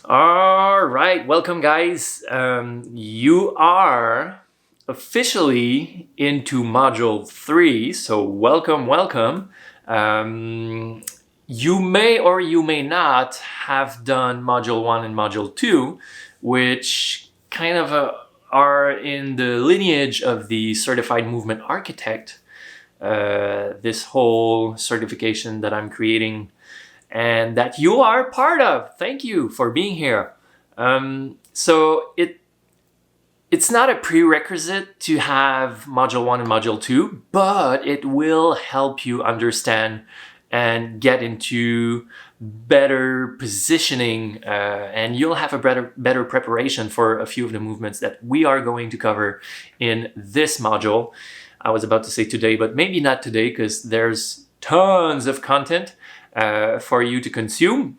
All right, welcome guys. You are officially into module 3, so welcome. You may or you may not have done module 1 and module 2, which kind of are in the lineage of the Certified Movement Architect, this whole certification that I'm creating and that you are part of. Thank you for being here. So it's not a prerequisite to have module 1 and module 2, but it will help you understand and get into better positioning, and you'll have a better preparation for a few of the movements that we are going to cover in this module. I was about to say today, but maybe not today because there's tons of content for you to consume.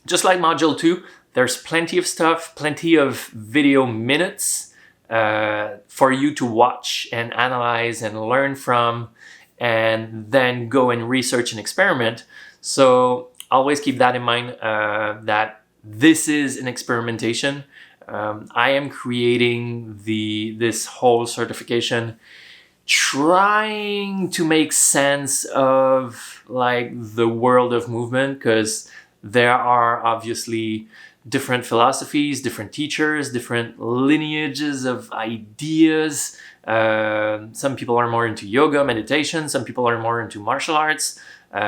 Just like module 2, there's plenty of stuff, plenty of video minutes for you to watch and analyze and learn from, and then go and research and experiment. So always keep that in mind, that this is an experimentation. I am creating this whole certification trying to make sense of like the world of movement, because there are obviously different philosophies, different teachers, different lineages of ideas. Some people are more into yoga, meditation. Some people are more into martial arts.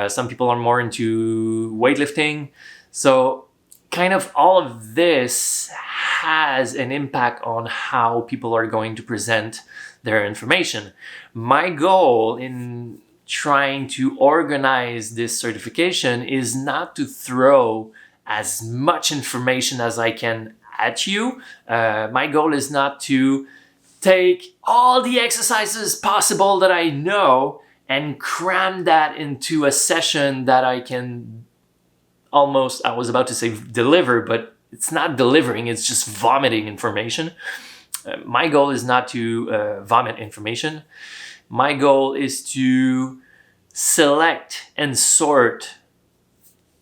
Some people are more into weightlifting. So kind of all of this has an impact on how people are going to present their information. My goal in trying to organize this certification is not to throw as much information as I can at you. My goal is not to take all the exercises possible that I know and cram that into a session that I can almost, I was about to say deliver, but it's not delivering, it's just vomiting information. My goal is not to vomit information. My goal is to select and sort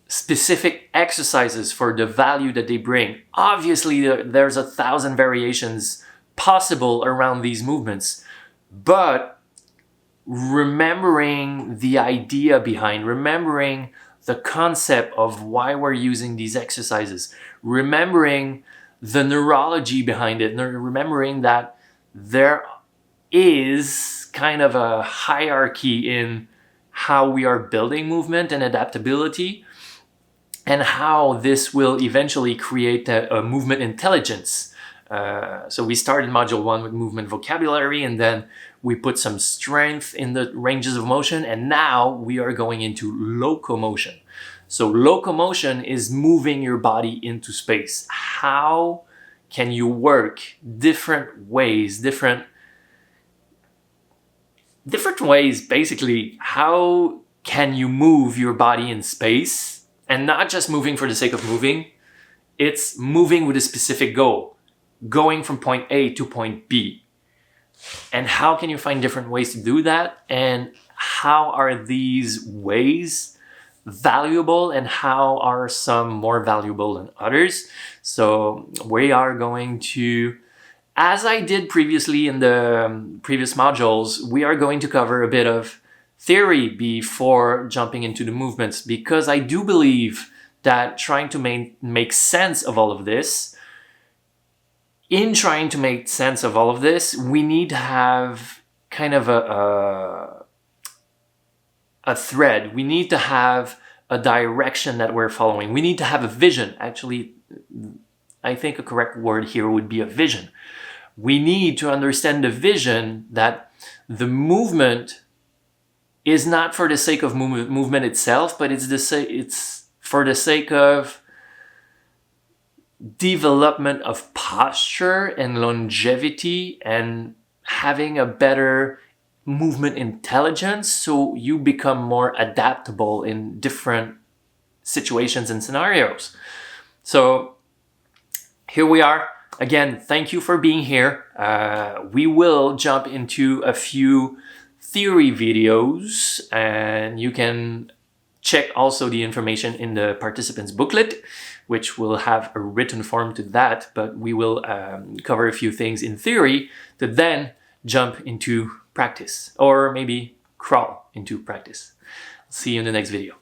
specific exercises for the value that they bring. Obviously, there's 1,000 variations possible around these movements, but remembering the idea behind, remembering the concept of why we're using these exercises, remembering the neurology behind it, remembering that there is kind of a hierarchy in how we are building movement and adaptability, and how this will eventually create a movement intelligence. So we started module 1 with movement vocabulary, and then we put some strength in the ranges of motion, and now we are going into locomotion. So locomotion is moving your body into space. How can you work different ways, different ways, basically? How can you move your body in space, and not just moving for the sake of moving? It's moving with a specific goal, going from point A to point B. And how can you find different ways to do that? And how are these ways valuable, and how are some more valuable than others? So we are going to, as I did previously in the previous modules, we are going to cover a bit of theory before jumping into the movements, because I do believe that trying to make sense of all of this, in trying to make sense of all of this, we need to have kind of a thread. We need to have a direction that we're following. We need to have a vision. Actually, I think a correct word here would be a vision. We need to understand the vision that the movement is not for the sake of movement itself, but it's for the sake of development of posture and longevity, and having a better movement intelligence, so you become more adaptable in different situations and scenarios. So here we are. Again, thank you for being here. We will jump into a few theory videos, and you can check also the information in the participants booklet. which will have a written form to that, but we will cover a few things in theory to then jump into practice, or maybe crawl into practice. See you in the next video.